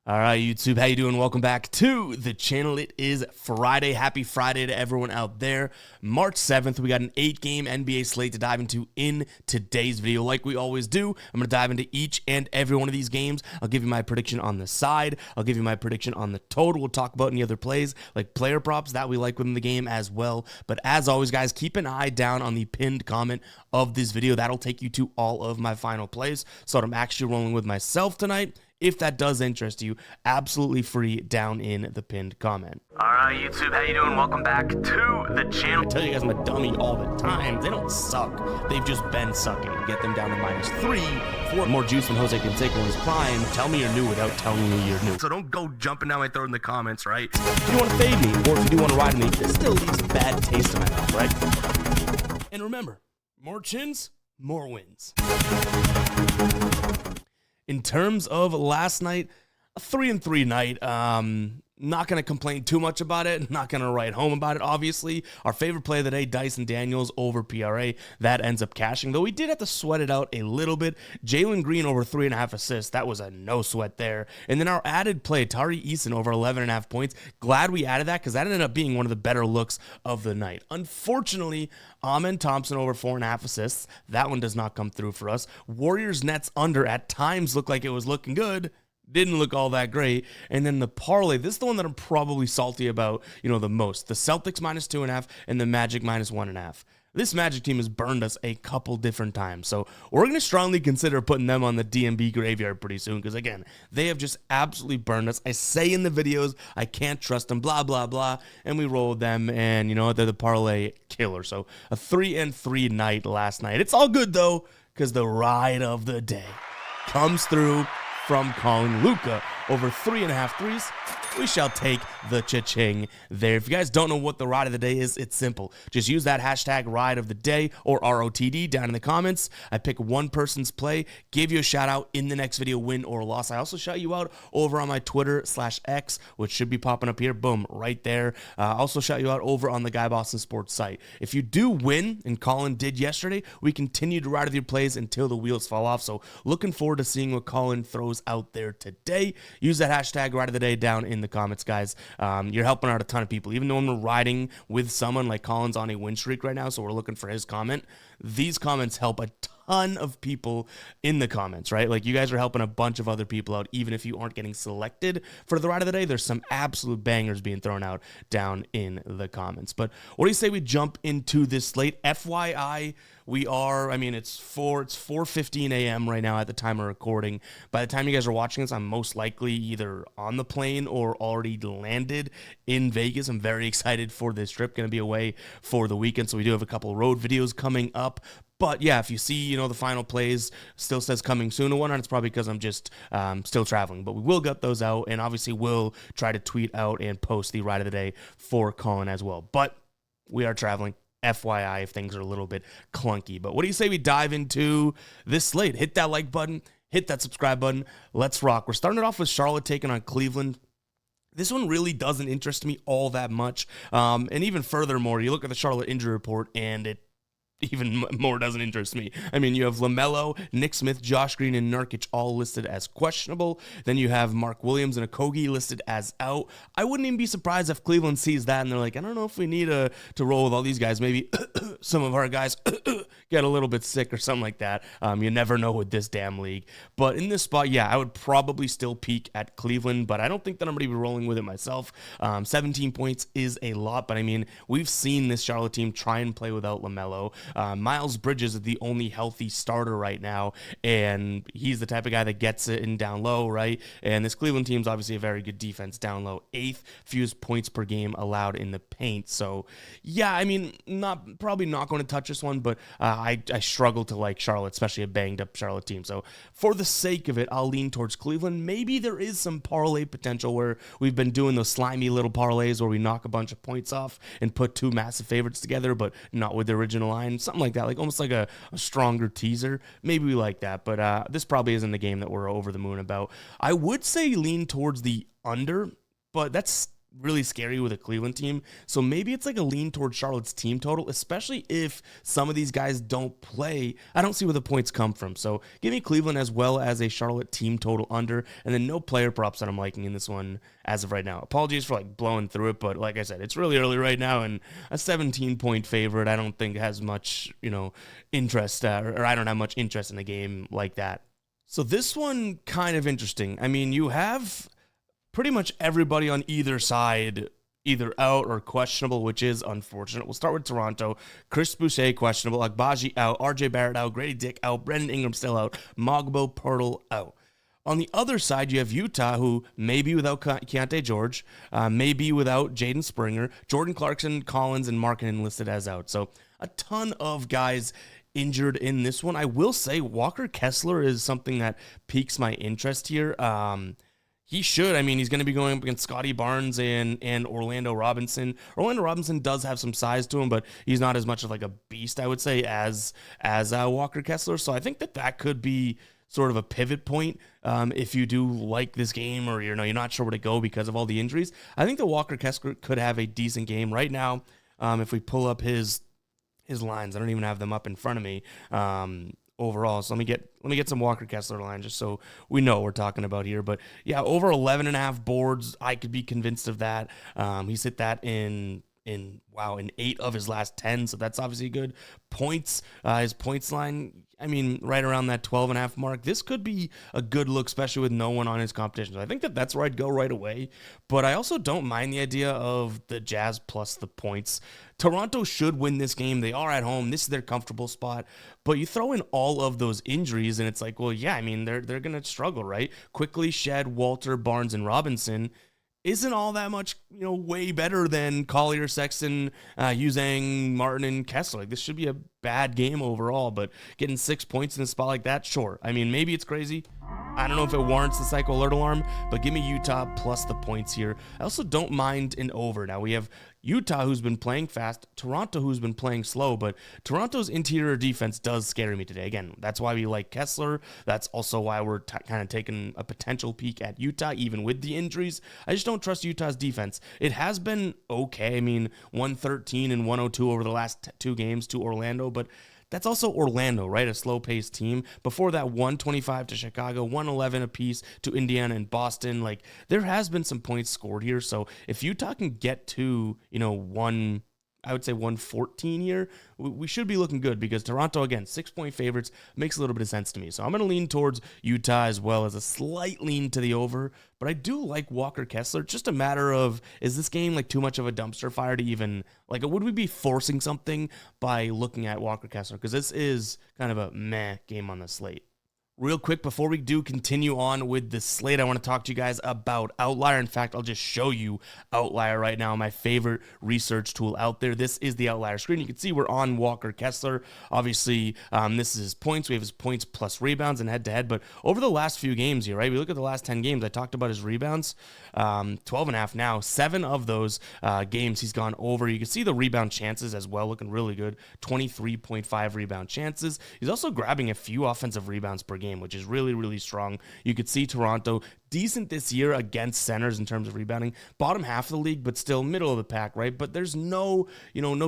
All right, YouTube, how you doing? Welcome back to the channel. It is Friday. Happy Friday to everyone out there. March 7th, we got an 8-game NBA slate to dive into in today's video. Like we always do, I'm going to dive into each and every one of these games. I'll give you my prediction on the side. I'll give you my prediction on the total. We'll talk about any other plays, like player props that we like within the game as well. But as always, guys, keep an eye down on the pinned comment of this video. That'll take you to all of my final plays. So I'm actually rolling with myself tonight. If that does interest you, absolutely free down in the pinned comment. All right, YouTube, how you doing? Welcome back to the channel. I tell you guys I'm a dummy all the time. They don't suck. They've just been sucking. Get them down to -3 for more juice than Jose Canseco in his prime. Tell me you're new without telling me you're new. So don't go jumping down my throat in the comments, right? If you want to fade me, or if you do want to ride me, this still leaves a bad taste in my mouth, right? And remember, more chins, more wins. In terms of last night, a 3-3 night. Not going to complain too much about it. Not going to write home about it, obviously. Our favorite play of the day, Dyson Daniels over PRA. That ends up cashing, though we did have to sweat it out a little bit. Jalen Green over 3.5 assists. That was a no sweat there. And then our added play, Tari Eason over 11.5 points. Glad we added that because that ended up being one of the better looks of the night. Unfortunately, Amen Thompson over 4.5 assists. That one does not come through for us. Warriors Nets under at times looked like it was looking good. Didn't look all that great. And then the parlay, this is the one that I'm probably salty about, the most. The Celtics -2.5 and the Magic -1.5. This Magic team has burned us a couple different times. So we're going to strongly consider putting them on the DMB graveyard pretty soon because, again, they have just absolutely burned us. I say in the videos, I can't trust them, blah, blah, blah. And we rolled them, and, they're the parlay killer. So a 3-3 night last night. It's all good, though, because the ride of the day comes through from Colin Luka over 3.5 threes. We shall take the cha-ching there. If you guys don't know what the ride of the day is, it's simple. Just use that hashtag ride of the day or ROTD down in the comments. I pick one person's play, give you a shout out in the next video, win or loss. I also shout you out over on my Twitter/X, which should be popping up here. Boom, right there. Also shout you out over on the Guy Boston Sports site. If you do win, and Colin did yesterday, we continue to ride with your plays until the wheels fall off. So looking forward to seeing what Colin throws out there today. Use that hashtag ride of the day down in the comments, guys. You're helping out a ton of people. Even though I'm riding with someone like Colin's on a win streak right now, so we're looking for his comment. These comments help a ton of people in the comments, right? Like, you guys are helping a bunch of other people out, even if you aren't getting selected for the ride of the day. There's some absolute bangers being thrown out down in the comments. But what do you say we jump into this slate? FYI, it's 4:15 a.m. right now at the time of recording. By the time you guys are watching this, I'm most likely either on the plane or already landed in Vegas. I'm very excited for this trip. Going to be away for the weekend, so we do have a couple road videos coming up. But yeah, if you see, the final plays still says coming soon or whatnot, it's probably because I'm just still traveling. But we will get those out, and obviously we'll try to tweet out and post the ride of the day for Colin as well. But we are traveling. FYI, if things are a little bit clunky. But what do you say we dive into this slate? Hit that like button, hit that subscribe button. Let's rock. We're starting it off with Charlotte taking on Cleveland. This one really doesn't interest me all that much. And even furthermore, you look at the Charlotte injury report, and it even more doesn't interest me. I mean, you have LaMelo, Nick Smith, Josh Green, and Nurkic all listed as questionable. Then you have Mark Williams and Okogie listed as out. I wouldn't even be surprised if Cleveland sees that and they're like, I don't know if we need to roll with all these guys. Maybe some of our guys get a little bit sick or something like that. You never know with this damn league. But in this spot, yeah, I would probably still peak at Cleveland, but I don't think that I'm going to be rolling with it myself. 17 points is a lot, but I mean, we've seen this Charlotte team try and play without LaMelo. Miles Bridges is the only healthy starter right now, and he's the type of guy that gets it in down low, right? And this Cleveland team's obviously a very good defense down low. 8th fewest points per game allowed in the paint. So, yeah, I mean, probably not going to touch this one, but I struggle to like Charlotte, especially a banged-up Charlotte team. So, for the sake of it, I'll lean towards Cleveland. Maybe there is some parlay potential where we've been doing those slimy little parlays where we knock a bunch of points off and put two massive favorites together, but not with the original line. Something like that, like almost like a stronger teaser. Maybe we like that, but this probably isn't the game that we're over the moon about. I would say lean towards the under, but that's really scary with a Cleveland team. So maybe it's like a lean towards Charlotte's team total, especially if some of these guys don't play. I don't see where the points come from. So give me Cleveland as well as a Charlotte team total under, and then no player props that I'm liking in this one as of right now. Apologies for like blowing through it, but like I said, it's really early right now, and a 17-point favorite I don't think has much, interest, or I don't have much interest in a game like that. So this one kind of interesting. I mean, you have pretty much everybody on either side either out or questionable, which is unfortunate. We'll start with Toronto. Chris Boucher questionable, Agbaji out, RJ Barrett out, Grady Dick out, Brendan Ingram still out, Mogbo Pirtle out. On the other side, you have Utah, who may be without Keontae George, may be without Jaden Springer, Jordan Clarkson, Collins, and Markkanen listed as out. So a ton of guys injured in this one. I will say Walker Kessler is something that piques my interest here. He should. I mean, he's going to be going up against Scotty Barnes and Orlando Robinson. Orlando Robinson does have some size to him, but he's not as much of like a beast, I would say, as Walker Kessler. So I think that could be sort of a pivot point if you do like this game, or you're not sure where to go because of all the injuries. I think that Walker Kessler could have a decent game right now. If we pull up his lines, I don't even have them up in front of me. Overall, so let me get some Walker Kessler line just so we know what we're talking about here. But yeah, over 11.5 boards, I could be convinced of that. He's hit that in 8 of his last 10, so that's obviously good. Points, his points line, I mean, right around that 12.5 mark. This could be a good look, especially with no one on his competition. So I think that's where I'd go right away. But I also don't mind the idea of the Jazz plus the points. Toronto should win this game. They are at home. This is their comfortable spot. But you throw in all of those injuries, and it's like, well, yeah, I mean, they're going to struggle, right? Quickly Shed, Walter, Barnes, and Robinson isn't all that much, way better than Collier, Sexton, Uzang, Martin, and Kessler. Like, this should be a bad game overall, but getting 6 points in a spot like that, sure. I mean, maybe it's crazy. I don't know if it warrants the psycho alert alarm, but give me Utah plus the points here. I also don't mind an over. Now, we have Utah, who's been playing fast, Toronto, who's been playing slow, but Toronto's interior defense does scare me today. Again, that's why we like Kessler. That's also why we're kind of taking a potential peek at Utah, even with the injuries. I just don't trust Utah's defense. It has been okay. I mean, 113 and 102 over the last 2 games to Orlando, but that's also Orlando, right? A slow-paced team. Before that, 125 to Chicago, 111 apiece to Indiana and Boston. Like, there has been some points scored here. So if Utah can get to, I would say 114 here, we should be looking good, because Toronto, again, 6-point favorites, makes a little bit of sense to me. So I'm going to lean towards Utah as well as a slight lean to the over. But I do like Walker Kessler. Just a matter of, is this game like too much of a dumpster fire to even, like, would we be forcing something by looking at Walker Kessler? Because this is kind of a meh game on the slate. Real quick, before we do continue on with the slate, I want to talk to you guys about Outlier. In fact, I'll just show you Outlier right now, my favorite research tool out there. This is the Outlier screen. You can see we're on Walker Kessler. Obviously, this is his points. We have his points plus rebounds and head-to-head. But over the last few games here, right, we look at the last 10 games. I talked about his rebounds, 12.5 now. 7 of those games he's gone over. You can see the rebound chances as well, looking really good. 23.5 rebound chances. He's also grabbing a few offensive rebounds per game, which is really, really strong. You could see Toronto decent this year against centers in terms of rebounding. Bottom half of the league, but still middle of the pack, right? But there's no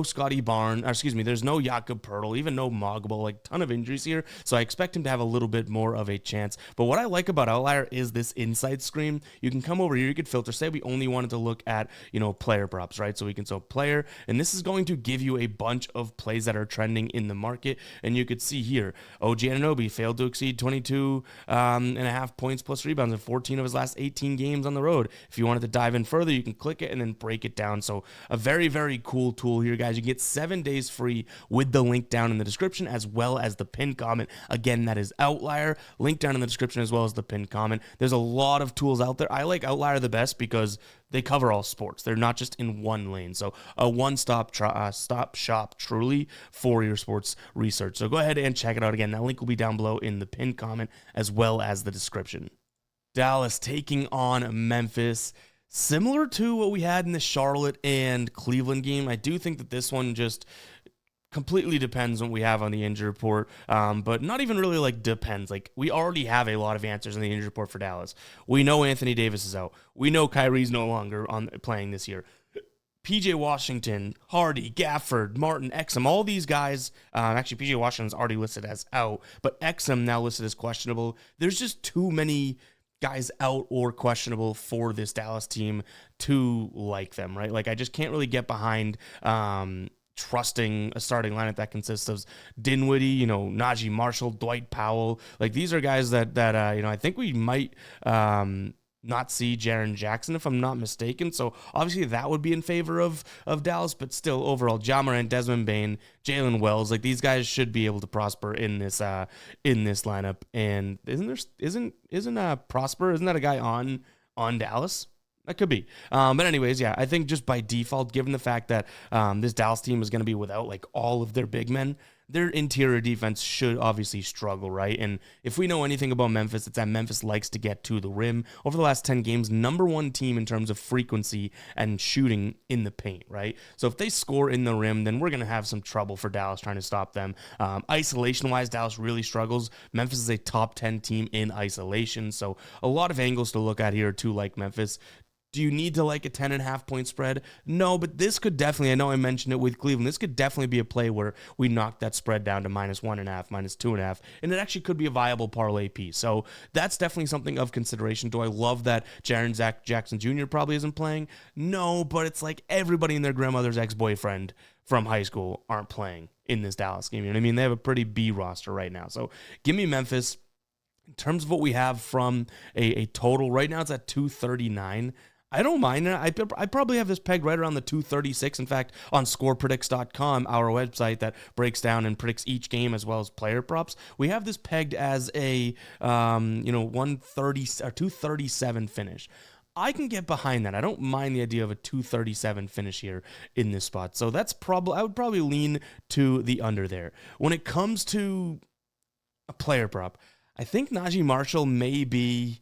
Scotty Barnes, there's no Jakob Poeltl, even no Mogbo, like ton of injuries here. So I expect him to have a little bit more of a chance. But what I like about Outlier is this insight screen. You can come over here, you could filter. Say we only wanted to look at, player props, right? So we can player, and this is going to give you a bunch of plays that are trending in the market. And you could see here, OG Anunoby failed to exceed 22.5 points plus rebounds in 14 of his last 18 games on the road. If you wanted to dive in further, you can click it and then break it down. So a very, very cool tool here, guys. You can get 7 days free with the link down in the description as well as the pinned comment. Again, that is Outlier. Link down in the description as well as the pinned comment. There's a lot of tools out there. I like Outlier the best because they cover all sports. They're not just in one lane. So a one-stop stop shop truly for your sports research. So go ahead and check it out. Again, that link will be down below in the pinned comment as well as the description. Dallas taking on Memphis. Similar to what we had in the Charlotte and Cleveland game, I do think that this one just completely depends on what we have on the injury report, but not even really like depends. Like we already have a lot of answers in the injury report for Dallas. We know Anthony Davis is out. We know Kyrie's no longer on playing this year. PJ Washington, Hardy, Gafford, Martin, Exum, all these guys, actually PJ Washington's already listed as out, but Exum now listed as questionable. There's just too many guys out or questionable for this Dallas team to like them, right? Like I just can't really get behind trusting a starting lineup that consists of Dinwiddie, Najee Marshall, Dwight Powell. Like these are guys that I think we might not see Jaren Jackson, if I'm not mistaken. So obviously that would be in favor of Dallas, but still overall, Ja Morant, Desmond Bane, Jalen Wells, like these guys should be able to prosper in this lineup. And isn't Prosper? Isn't that a guy on Dallas? That could be. But anyways, yeah, I think just by default, given the fact that this Dallas team is going to be without like all of their big men, their interior defense should obviously struggle, right? And if we know anything about Memphis, it's that Memphis likes to get to the rim. Over the last 10 games, number one team in terms of frequency and shooting in the paint, right? So if they score in the rim, then we're going to have some trouble for Dallas trying to stop them. Isolation-wise, Dallas really struggles. Memphis is a top 10 team in isolation, so a lot of angles to look at here too, like Memphis. Do you need to like a 10.5 point spread? No, but this could definitely, I know I mentioned it with Cleveland, this could definitely be a play where we knock that spread down to -1.5, -2.5, and it actually could be a viable parlay piece. So that's definitely something of consideration. Do I love that Jaren Jackson Jr. probably isn't playing? No, but it's like everybody and their grandmother's ex-boyfriend from high school aren't playing in this Dallas game. You know what I mean? They have a pretty B roster right now. So give me Memphis. In terms of what we have from a total, right now it's at 239. I don't mind it. I probably have this pegged right around the 236. In fact, on scorepredicts.com, our website that breaks down and predicts each game as well as player props, we have this pegged as a 130 or 237 finish. I can get behind that. I don't mind the idea of a 237 finish here in this spot. So I would probably lean to the under there. When it comes to a player prop, I think Najee Marshall may be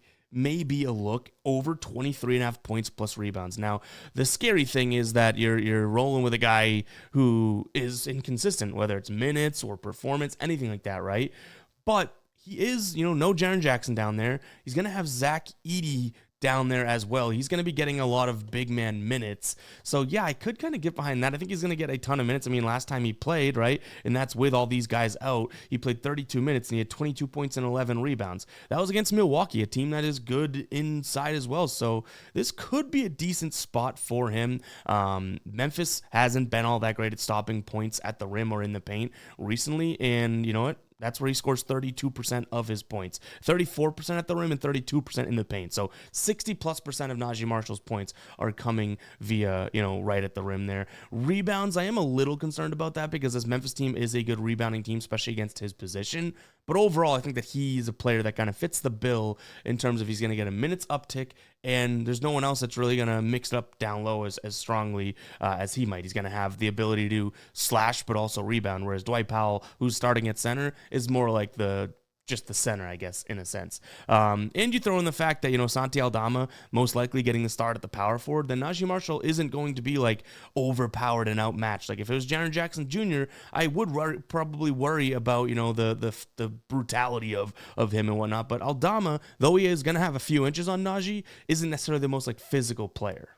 a look over 23.5 points plus rebounds. Now, the scary thing is that you're rolling with a guy who is inconsistent, whether it's minutes or performance, anything like that, right? But he is, no Jaren Jackson down there. He's going to have Zach Edey down there as well. He's going to be getting a lot of big man minutes. So yeah, I could kind of get behind that. I think he's going to get a ton of minutes. I mean, last time he played, right? And that's with all these guys out. He played 32 minutes and he had 22 points and 11 rebounds. That was against Milwaukee, a team that is good inside as well. So this could be a decent spot for him. Memphis hasn't been all that great at stopping points at the rim or in the paint recently. And you know what? That's where he scores 32% of his points. 34% at the rim and 32% in the paint. So 60+% of Najee Marshall's points are coming via, right at the rim there. Rebounds, I am a little concerned about that because this Memphis team is a good rebounding team, especially against his position. But overall, I think that he's a player that kind of fits the bill in terms of he's going to get a minutes uptick, and there's no one else that's really going to mix it up down low as strongly as he might. He's going to have the ability to slash but also rebound, whereas Dwight Powell, who's starting at center, is more like just the center, I guess, in a sense. And you throw in the fact that, Santi Aldama most likely getting the start at the power forward, then Najee Marshall isn't going to be like overpowered and outmatched. Like if it was Jaren Jackson Jr., I would probably worry about, the brutality of him and whatnot. But Aldama, though he is going to have a few inches on Najee, isn't necessarily the most like physical player.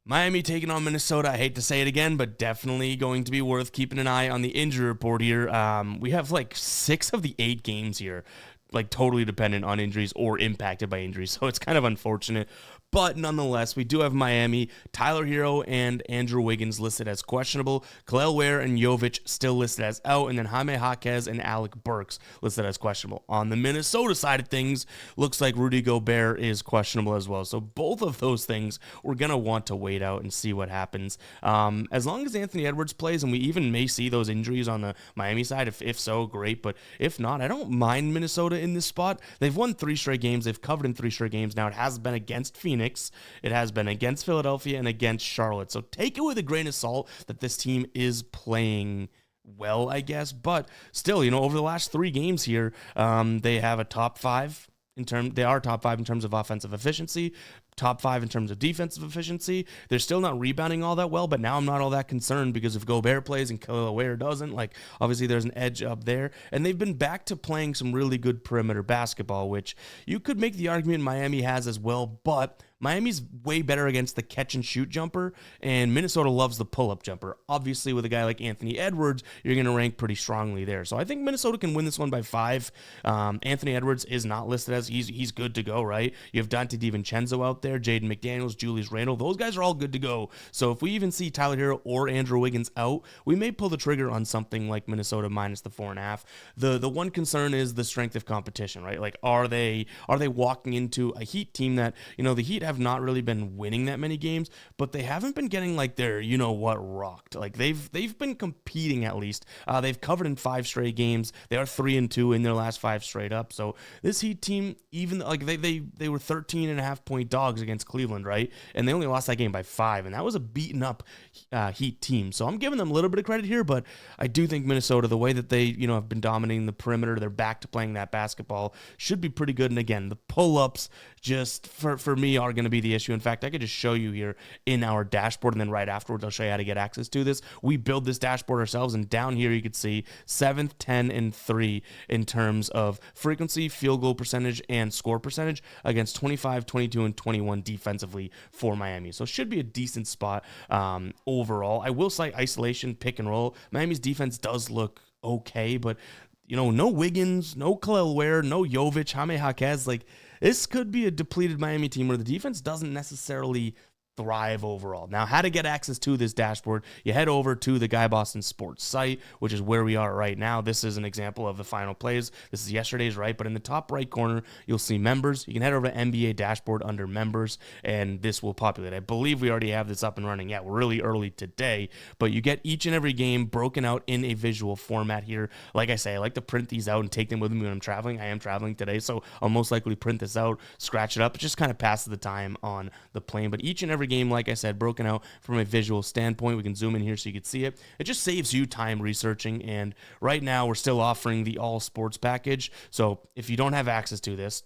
Miami taking on Minnesota. I hate to say it again, but definitely going to be worth keeping an eye on the injury report here. We have like 6 of the 8 games here, like totally dependent on injuries or impacted by injuries. So it's kind of unfortunate. But nonetheless, we do have Miami, Tyler Hero and Andrew Wiggins listed as questionable, Kel'el Ware and Jovic still listed as out, and then Jaime Jaquez and Alec Burks listed as questionable. On the Minnesota side of things, looks like Rudy Gobert is questionable as well. So both of those things, we're going to want to wait out and see what happens. As long as Anthony Edwards plays, and we even may see those injuries on the Miami side, if so, great. But if not, I don't mind Minnesota in this spot. They've won 3 straight games. They've covered in 3 straight games. Now, it has been against Phoenix. It has been against Philadelphia and against Charlotte. So take it with a grain of salt that this team is playing well, I guess. But still, over the last 3 games here, they have a top 5 They are top 5 in terms of offensive efficiency, top 5 in terms of defensive efficiency. They're still not rebounding all that well, but now I'm not all that concerned because if Gobert plays and Kelly Ware doesn't, like obviously there's an edge up there. And they've been back to playing some really good perimeter basketball, which you could make the argument Miami has as well, but Miami's way better against the catch and shoot jumper, and Minnesota loves the pull-up jumper. Obviously, with a guy like Anthony Edwards, you're going to rank pretty strongly there. So I think Minnesota can win this one by 5. Anthony Edwards is not listed as he's good to go, right? You have Dante DiVincenzo out there, Jaden McDaniels, Julius Randle. Those guys are all good to go. So if we even see Tyler Hero or Andrew Wiggins out, we may pull the trigger on something like Minnesota minus the 4.5. The one concern is the strength of competition, right? Like, are they walking into a Heat team that, the Heat have not really been winning that many games, but they haven't been getting like their rocked. Like they've been competing at least. They've covered in 5 straight games. They are 3-2 in their last 5 straight up. So this Heat team, even like they were 13.5 point dogs against Cleveland, right? And they only lost that game by 5, and that was a beaten up Heat team. So I'm giving them a little bit of credit here, but I do think Minnesota, the way that they have been dominating the perimeter, they're back to playing that basketball, should be pretty good. And again, the pull-ups just for me are going to be the issue. In fact, I could just show you here in our dashboard, and then right afterwards I'll show you how to get access to this. We build this dashboard ourselves, and down here you could see 7th, 10, and 3 in terms of frequency, field goal percentage, and score percentage against 25, 22, and 21 defensively for Miami. So it should be a decent spot overall. I will say isolation, pick and roll. Miami's defense does look okay, but no Wiggins, no Khalil Ware, no Jovic, Jaime Jaquez. Like, this could be a depleted Miami team where the defense doesn't necessarily thrive overall. Now, how to get access to this dashboard, you head over to the Guy Boston Sports site, which is where we are right now. This is an example of the final plays. This is yesterday's, right? But in the top right corner, you'll see members. You can head over to NBA dashboard under members, and this will populate. I believe we already have this up and running. Yeah, we're really early today, but you get each and every game broken out in a visual format here. Like I say, I like to print these out and take them with me when I'm traveling. I am traveling today, so I'll most likely print this out, scratch it up. It just kind of passes the time on the plane. But each and every game, like I said, broken out from a visual standpoint. We can zoom in here so you can see it. It just saves you time researching, and right now we're still offering the all sports package. So if you don't have access to this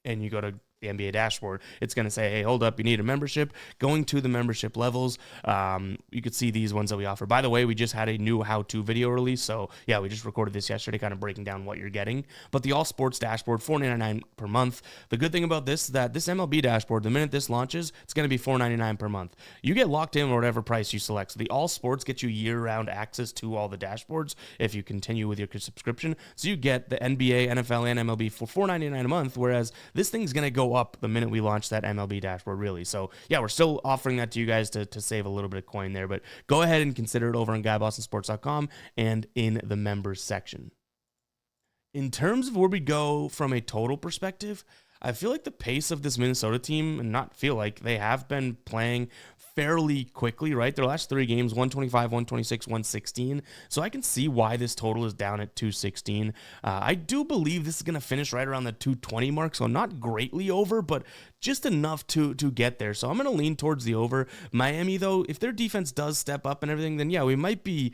and you go to the NBA dashboard, it's going to say, hey, hold up, you need a membership. Going to the membership levels, you could see these ones that we offer. By the way, we just had a new how-to video release, so yeah, we just recorded this yesterday, kind of breaking down what you're getting. But the all sports dashboard, $4.99 per month. The good thing about this is that this MLB dashboard, the minute this launches, it's going to be $4.99 per month. You get locked in whatever price you select. So the all sports gets you year-round access to all the dashboards if you continue with your subscription. So you get the NBA, NFL, and MLB for $4.99 a month, whereas this thing's going to go up the minute we launch that MLB dashboard, really. So yeah, we're still offering that to you guys to save a little bit of coin there, but go ahead and consider it over on GuyBostonSports.com and in the members section. In terms of where we go from a total perspective, I feel like the pace of this Minnesota team, and not feel like, they have been playing fairly quickly, right? Their last 3 games, 125, 126, 116. So I can see why this total is down at 216. I do believe this is going to finish right around the 220 mark, so not greatly over, but just enough to get there. So I'm going to lean towards the over. Miami, though, if their defense does step up and everything, then yeah, we might be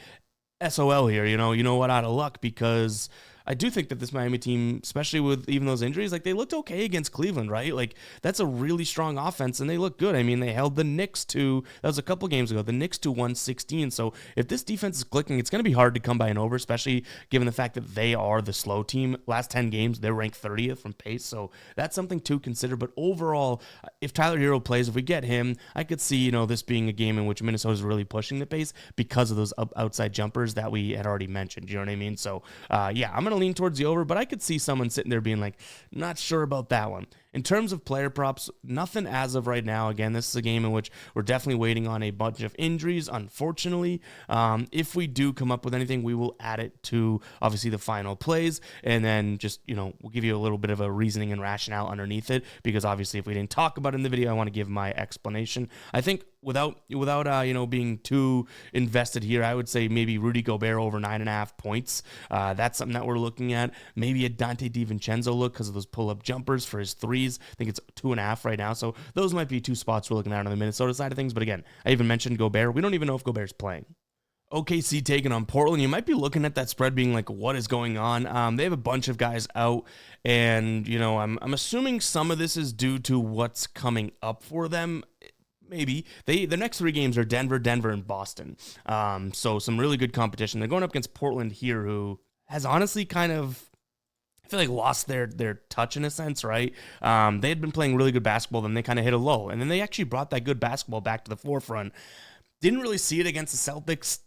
SOL here, you know what, out of luck, because I do think that this Miami team, especially with even those injuries, like, they looked okay against Cleveland, right? Like, that's a really strong offense, and they look good. I mean, they held the Knicks to, that was a couple games ago, the Knicks to 116. So if this defense is clicking, it's going to be hard to come by an over, especially given the fact that they are the slow team. Last 10 games, they're ranked 30th from pace, so that's something to consider. But overall, if Tyler Hero plays, if we get him, I could see, this being a game in which Minnesota's really pushing the pace because of those outside jumpers that we had already mentioned. You know what I mean? So, yeah, I'm going to lean towards the over, but I could see someone sitting there being like, not sure about that one. In terms of player props, nothing as of right now. Again, this is a game in which we're definitely waiting on a bunch of injuries, unfortunately. If we do come up with anything, we will add it to, obviously, the final plays, and then just, we'll give you a little bit of a reasoning and rationale underneath it, because obviously if we didn't talk about it in the video, I want to give my explanation. I think without being too invested here, I would say maybe Rudy Gobert over 9.5 points. That's something that we're looking at. Maybe a Dante DiVincenzo look because of those pull-up jumpers for his threes. I think it's 2.5 right now. So those might be 2 spots we're looking at on the Minnesota side of things. But again, I even mentioned Gobert. We don't even know if Gobert's playing. OKC taking on Portland. You might be looking at that spread being like, what is going on? They have a bunch of guys out, and I'm assuming some of this is due to what's coming up for them. Maybe the next 3 games are Denver, and Boston. So some really good competition. They're going up against Portland here, who has honestly kind of, I feel like, lost their touch in a sense, right? They had been playing really good basketball, then they kind of hit a lull, and then they actually brought that good basketball back to the forefront. Didn't really see it against the Celtics.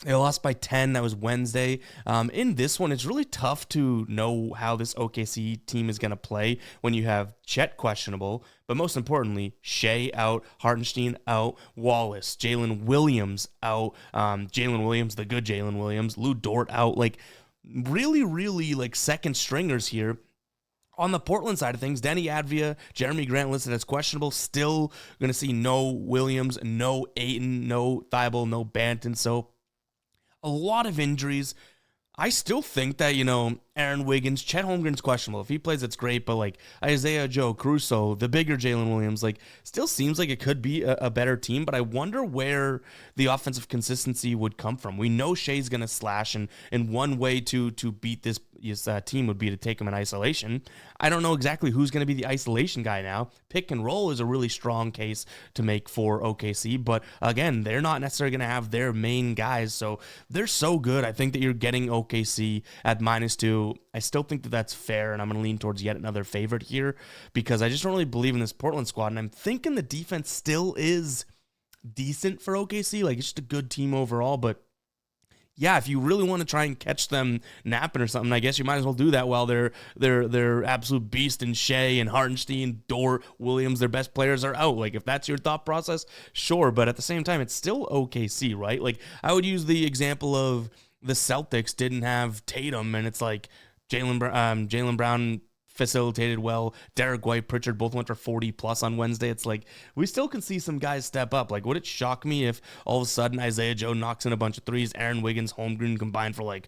They lost by 10. That was Wednesday. In this one, it's really tough to know how this OKC team is going to play when you have Chet questionable, but most importantly, Shea out, Hartenstein out, Wallace, Jalen Williams out, Jalen Williams, the good Jalen Williams, Lou Dort out. Like, really, really, like, second stringers here. On the Portland side of things, Denny Advia, Jeremy Grant listed as questionable. Still going to see no Williams, no Ayton, no Thibault, no Banton. So a lot of injuries. I still think that, Aaron Wiggins, Chet Holmgren's questionable. If he plays, it's great, but like Isaiah Joe, Caruso, the bigger Jalen Williams, like, still seems like it could be a better team, but I wonder where the offensive consistency would come from. We know Shea's going to slash, and one way to beat this team would be to take him in isolation. I don't know exactly who's going to be the isolation guy now. Pick and roll is a really strong case to make for OKC, but again, they're not necessarily going to have their main guys, so they're so good. I think that you're getting OKC at -2. I still think that that's fair, and I'm going to lean towards yet another favorite here because I just don't really believe in this Portland squad, and I'm thinking the defense still is decent for OKC. Like, it's just a good team overall, but yeah, if you really want to try and catch them napping or something, I guess you might as well do that while they're absolute beast and Shea and Hartenstein, Dort, Williams, their best players are out. Like, if that's your thought process, sure. But at the same time, it's still OKC, right? Like, I would use the example of the Celtics didn't have Tatum, and it's like Jaylen Brown facilitated well. Derek White, Pritchard both went for 40 plus on Wednesday. It's like, we still can see some guys step up. Like, would it shock me if all of a sudden Isaiah Joe knocks in a bunch of threes, Aaron Wiggins, Holmgren combined for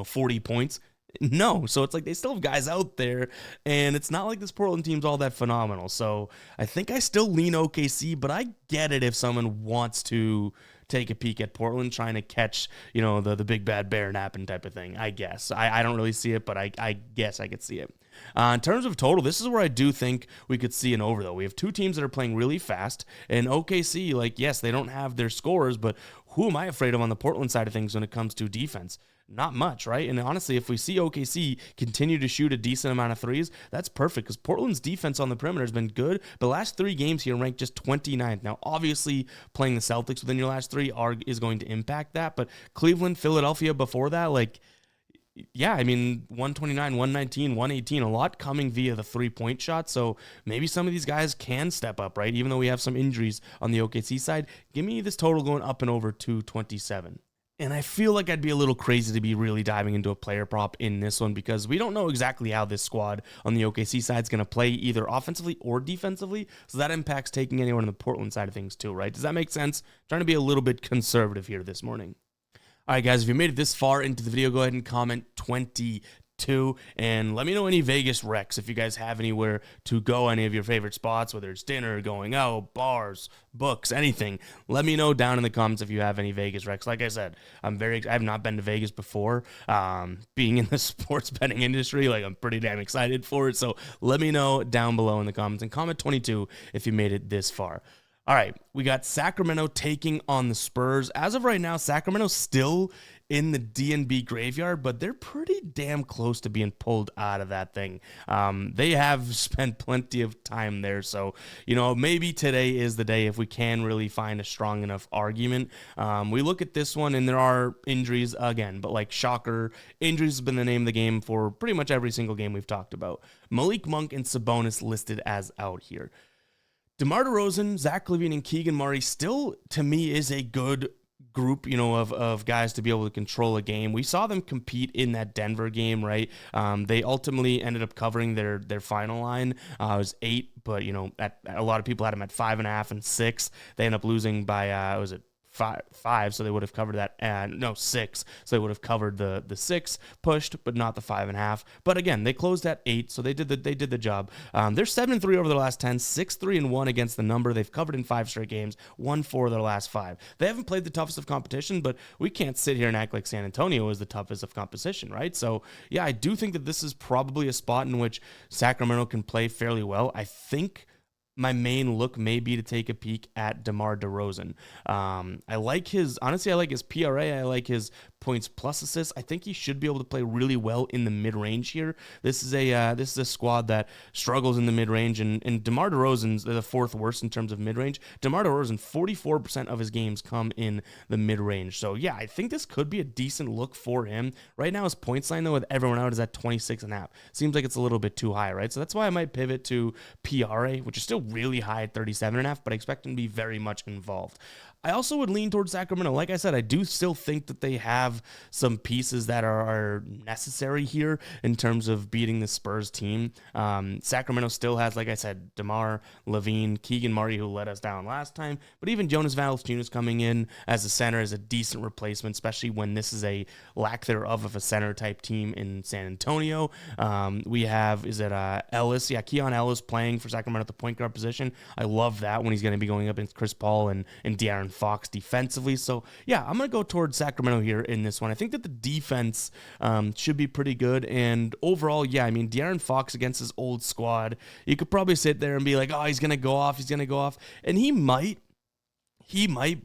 40 points? No. So it's like they still have guys out there, and it's not like this Portland team's all that phenomenal. So I think I still lean OKC, but I get it if someone wants to take a peek at Portland, trying to catch, the big bad bear napping type of thing, I guess. I don't really see it, but I guess I could see it. In terms of total, this is where I do think we could see an over, though. We have 2 teams that are playing really fast, and OKC, yes, they don't have their scorers, but who am I afraid of on the Portland side of things when it comes to defense? Not much, right? And honestly, if we see OKC continue to shoot a decent amount of threes, that's perfect because Portland's defense on the perimeter has been good. But last 3 games here ranked just 29th. Now, obviously, playing the Celtics within your last 3 is going to impact that. But Cleveland, Philadelphia before that, 129, 119, 118, a lot coming via the 3-point shot. So maybe some of these guys can step up, right? Even though we have some injuries on the OKC side, give me this total going up and over 227. And I feel like I'd be a little crazy to be really diving into a player prop in this one because we don't know exactly how this squad on the OKC side is going to play either offensively or defensively. So that impacts taking anyone on the Portland side of things too, right? Does that make sense? Trying to be a little bit conservative here this morning. All right, guys, if you made it this far into the video, go ahead and comment 22 and let me know any Vegas recs if you guys have anywhere to go, any of your favorite spots, whether it's dinner, going out, bars, books, anything. Let me know down in the comments if you have any Vegas recs. Like I said, I have not been to Vegas before. Being in the sports betting industry, I'm pretty damn excited for it. So let me know down below in the comments and comment 22 if you made it this far. All right, we got Sacramento taking on the Spurs. As of right now, Sacramento's still in the DNB graveyard, but they're pretty damn close to being pulled out of that thing. They have spent plenty of time there, so, maybe today is the day if we can really find a strong enough argument. We look at this one, and there are injuries again, but shocker, injuries has been the name of the game for pretty much every single game we've talked about. Malik Monk and Sabonis listed as out here. DeMar DeRozan, Zach LaVine, and Keegan Murray still, to me, is a good group, of guys to be able to control a game. We saw them compete in that Denver game, right? They ultimately ended up covering their final line. It was 8, but, a lot of people had them at 5.5 and 6. They ended up losing by, five, so they would have covered that, and no, 6, so they would have covered the 6, pushed, but not the 5.5. But again, they closed at 8, so they did the job. They're 7-3 over their last 10, 6-3-1 against the number. They've covered in 5 straight games, 1-4 of their last 5. They haven't played the toughest of competition, but we can't sit here and act like San Antonio is the toughest of competition, right? So yeah, I do think that this is probably a spot in which Sacramento can play fairly well. I think my main look may be to take a peek at DeMar DeRozan. I like his PRA. I like his points plus assists. I think he should be able to play really well in the mid-range here. This is a squad that struggles in the mid-range, and DeMar DeRozan's the 4th worst in terms of mid-range. DeMar DeRozan, 44% of his games come in the mid-range. So yeah, I think this could be a decent look for him. Right now his points line though with everyone out is at 26.5. Seems like it's a little bit too high, right? So that's why I might pivot to PRA, which is still really high at 37.5, but I expect him to be very much involved. I also would lean towards Sacramento. Like I said, I do still think that they have some pieces that are necessary here in terms of beating the Spurs team. Sacramento still has, like I said, DeMar, Levine, Keegan Murray, who let us down last time, but even Jonas Valanciunas coming in as a center is a decent replacement, especially when this is a lack thereof of a center type team in San Antonio. We have, Ellis? Yeah, Keon Ellis playing for Sacramento at the point guard position. I love that when he's going to be going up against Chris Paul and De'Aaron Fox defensively. So yeah, I'm going to go towards Sacramento here in this one. I think that the defense should be pretty good. And overall, yeah, I mean, De'Aaron Fox against his old squad, you could probably sit there and be like, oh, he's going to go off. And he might,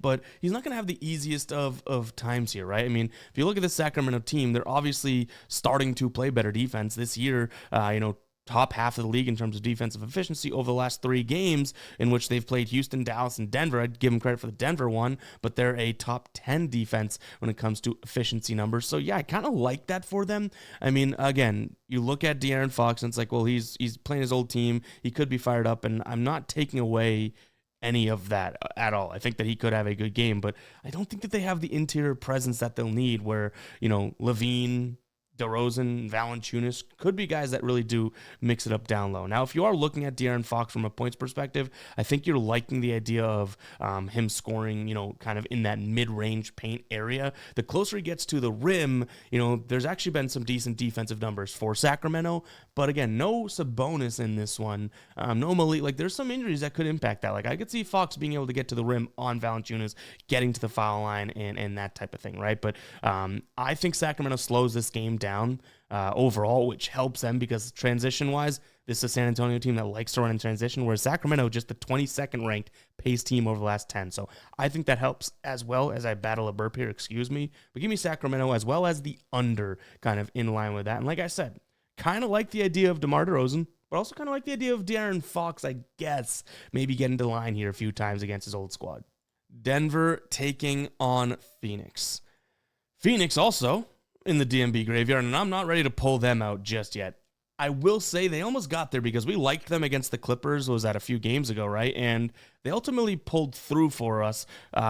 but he's not going to have the easiest of times here, right? I mean, if you look at the Sacramento team, they're obviously starting to play better defense this year. Top half of the league in terms of defensive efficiency over the last 3 games in which they've played Houston, Dallas, and Denver. I'd give them credit for the Denver one, but they're a top 10 defense when it comes to efficiency numbers. So yeah, I kind of like that for them. I mean, again, you look at De'Aaron Fox and it's like, well, he's playing his old team. He could be fired up, and I'm not taking away any of that at all. I think that he could have a good game, but I don't think that they have the interior presence that they'll need where, Levine, DeRozan, Valanciunas could be guys that really do mix it up down low. Now, if you are looking at De'Aaron Fox from a points perspective, I think you're liking the idea of him scoring, kind of in that mid-range paint area. The closer he gets to the rim, there's actually been some decent defensive numbers for Sacramento, but again, no Sabonis in this one. No Malik. Like, there's some injuries that could impact that. Like, I could see Fox being able to get to the rim on Valanciunas, getting to the foul line, and that type of thing, right? But I think Sacramento slows this game down overall, which helps them because transition-wise, this is a San Antonio team that likes to run in transition, whereas Sacramento, just the 22nd ranked pace team over the last 10. So I think that helps as well as I battle a burp here, excuse me. But give me Sacramento as well as the under kind of in line with that. And like I said, kind of like the idea of DeMar DeRozan, but also kind of like the idea of De'Aaron Fox, I guess, maybe getting to line here a few times against his old squad. Denver taking on Phoenix. Phoenix also in the DMB graveyard, and I'm not ready to pull them out just yet. I will say they almost got there because we liked them against the Clippers, was that a few games ago, right? And they ultimately pulled through for us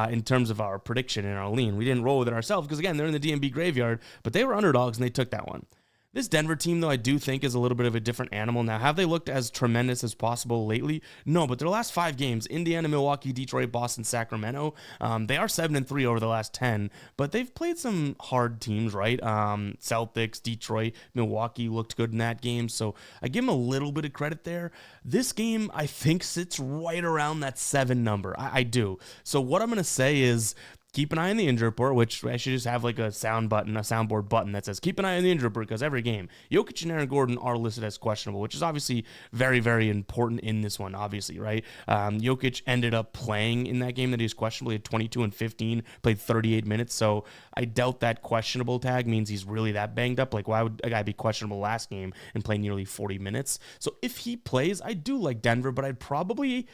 in terms of our prediction and our lean. We didn't roll with it ourselves because, again, they're in the DMB graveyard, but they were underdogs and they took that one. This Denver team, though, I do think is a little bit of a different animal. Now, have they looked as tremendous as possible lately? No, but their last 5 games, Indiana, Milwaukee, Detroit, Boston, Sacramento, they are 7-3 over the last 10, but they've played some hard teams, right? Celtics, Detroit, Milwaukee looked good in that game, so I give them a little bit of credit there. This game, I think, sits right around that 7 number. I do. So what I'm going to say is, keep an eye on the injury report, which I should just have like a soundboard button that says keep an eye on the injury report, because every game, Jokic and Aaron Gordon are listed as questionable, which is obviously very, very important in this one, obviously, right? Jokic ended up playing in that game that he was questionable. He had 22 and 15, played 38 minutes, so I doubt that questionable tag means he's really that banged up. Like, why would a guy be questionable last game and play nearly 40 minutes? So if he plays, I do like Denver, but I'd probably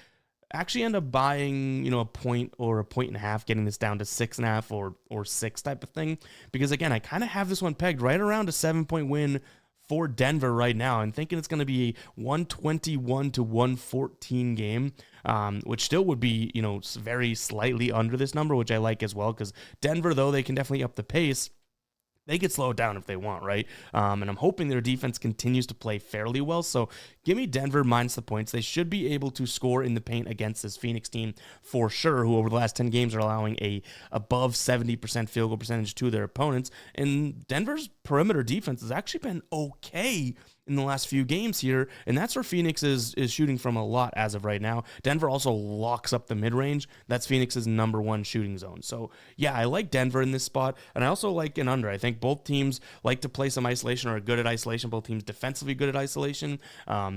actually end up buying, a point or a point and a half, getting this down to 6.5 or 6 type of thing. Because again, I kind of have this one pegged right around a 7-point win for Denver right now. I'm thinking it's going to be a 121-114 game, which still would be, very slightly under this number, which I like as well. Because Denver, though, they can definitely up the pace. they could slow it down if they want, right? And I'm hoping their defense continues to play fairly well. So give me Denver minus the points. They should be able to score in the paint against this Phoenix team for sure, who over the last 10 games are allowing a above 70% field goal percentage to their opponents. And Denver's perimeter defense has actually been okay in the last few games here, and that's where Phoenix is shooting from a lot as of right now. Denver also locks up the mid-range. That's Phoenix's number one shooting zone. So, yeah, I like Denver in this spot, and I also like an under. I think both teams like to play some isolation or are good at isolation. Both teams defensively good at isolation.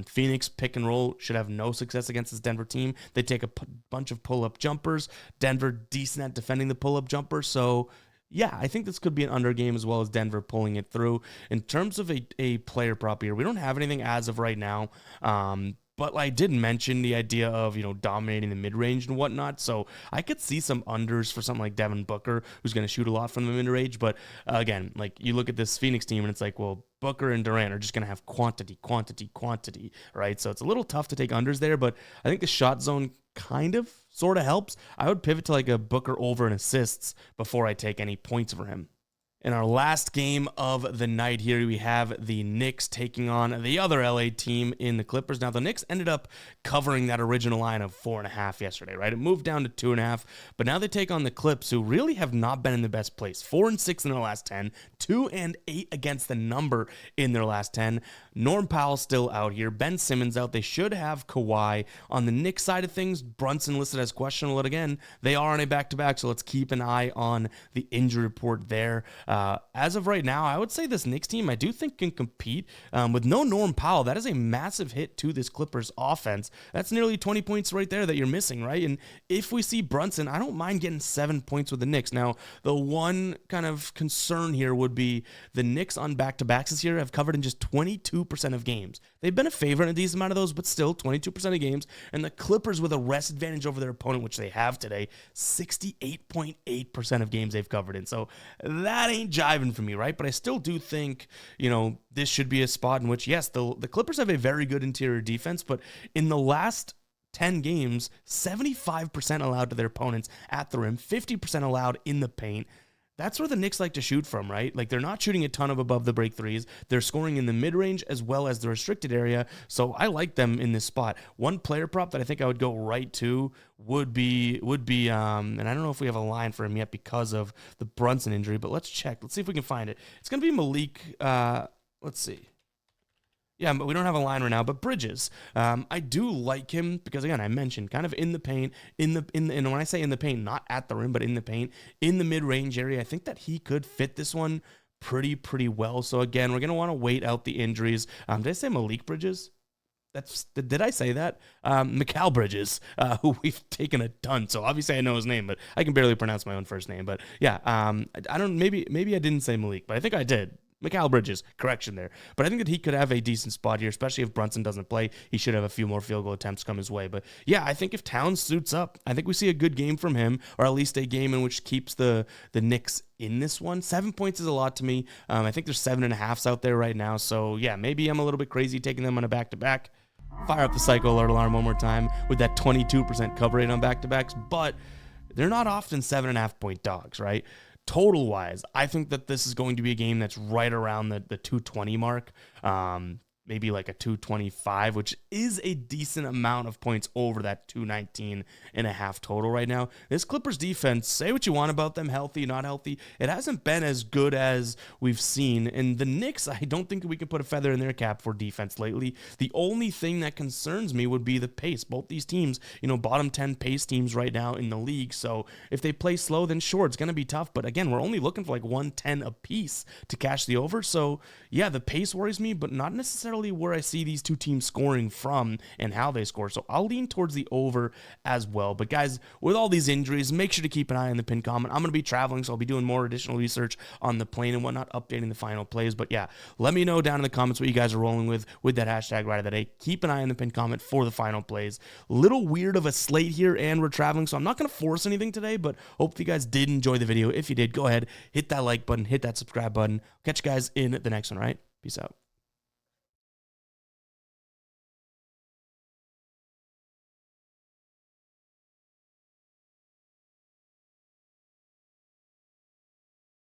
Phoenix pick and roll should have no success against this Denver team. They take a bunch of pull-up jumpers. Denver decent at defending the pull-up jumper, so yeah, I think this could be an under game as well as Denver pulling it through. In terms of a player prop here, we don't have anything as of right now. But I did mention the idea of, dominating the mid-range and whatnot. So I could see some unders for something like Devin Booker, who's going to shoot a lot from the mid-range. But again, like you look at this Phoenix team and it's like, well, Booker and Durant are just going to have quantity, right? So it's a little tough to take unders there, but I think the shot zone sort of helps. I would pivot to like a Booker over in assists before I take any points for him. In our last game of the night here, we have the Knicks taking on the other LA team in the Clippers. Now, the Knicks ended up covering that original line of 4.5 yesterday, right? It moved down to 2.5, but now they take on the Clips, who really have not been in the best place. 4-6 in their last 10, 2-8 against the number in their last 10. Norm Powell still out here. Ben Simmons out. They should have Kawhi. On the Knicks side of things, Brunson listed as questionable. And again, they are on a back-to-back, so let's keep an eye on the injury report there. As of right now, I would say this Knicks team, I do think can compete. With no Norm Powell, that is a massive hit to this Clippers offense. That's nearly 20 points right there that you're missing, right? And if we see Brunson, I don't mind getting 7 points with the Knicks. Now, the one kind of concern here would be the Knicks on back-to-backs this year have covered in just 22% of games. They've been a favorite in a decent amount of those, but still 22% of games. And the Clippers with a rest advantage over their opponent, which they have today, 68.8% of games they've covered in. So that ain't jiving for me, right? But I still do think, this should be a spot in which, yes, the Clippers have a very good interior defense, but in the last 10 games, 75% allowed to their opponents at the rim, 50% allowed in the paint. That's where the Knicks like to shoot from, right? Like, they're not shooting a ton of above the break threes. They're scoring in the mid-range as well as the restricted area. So I like them in this spot. One player prop that I think I would go right to would be, and I don't know if we have a line for him yet because of the Brunson injury, but let's check. Let's see if we can find it. It's going to be Malik. Let's see. Yeah, but we don't have a line right now. But Bridges, I do like him because, again, I mentioned kind of in the paint, and when I say in the paint, not at the rim, but in the paint, in the mid-range area. I think that he could fit this one pretty well. So again, we're gonna want to wait out the injuries. Did I say Malik Bridges? Did I say that? Mikal Bridges, who we've taken a ton. So obviously I know his name, but I can barely pronounce my own first name. But yeah, I don't. Maybe I didn't say Malik, but I think I did. Mikal Bridges, correction there. But I think that he could have a decent spot here, especially if Brunson doesn't play. He should have a few more field goal attempts come his way. But yeah, I think if Towns suits up, I think we see a good game from him, or at least a game in which keeps the Knicks in this one. 7 points is a lot to me. I think there's 7.5s out there right now. So yeah, maybe I'm a little bit crazy taking them on a back-to-back. Fire up the psycho alert alarm one more time with that 22% cover rate on back-to-backs. But they're not often 7.5-point dogs, right? Total wise, I think that this is going to be a game that's right around the 220 mark. Maybe like a 225, which is a decent amount of points over that 219.5 total right now. This Clippers defense, say what you want about them, healthy, not healthy, it hasn't been as good as we've seen. And the Knicks, I don't think we can put a feather in their cap for defense lately. The only thing that concerns me would be the pace. Both these teams, bottom 10 pace teams right now in the league. So if they play slow, then sure, it's going to be tough. But again, we're only looking for like 110 apiece to cash the over. So yeah, the pace worries me, but not necessarily where I see these two teams scoring from and how they score. So I'll lean towards the over as well. But guys, with all these injuries, make sure to keep an eye on the pinned comment. I'm going to be traveling, so I'll be doing more additional research on the plane and whatnot, updating the final plays. But yeah, let me know down in the comments what you guys are rolling with that hashtag ride of the day. Keep an eye on the pinned comment for the final plays. Little weird of a slate here, and we're traveling, so I'm not going to force anything today, but hope you guys did enjoy the video. If you did, go ahead, hit that like button, hit that subscribe button. Catch you guys in the next one, right? Peace out.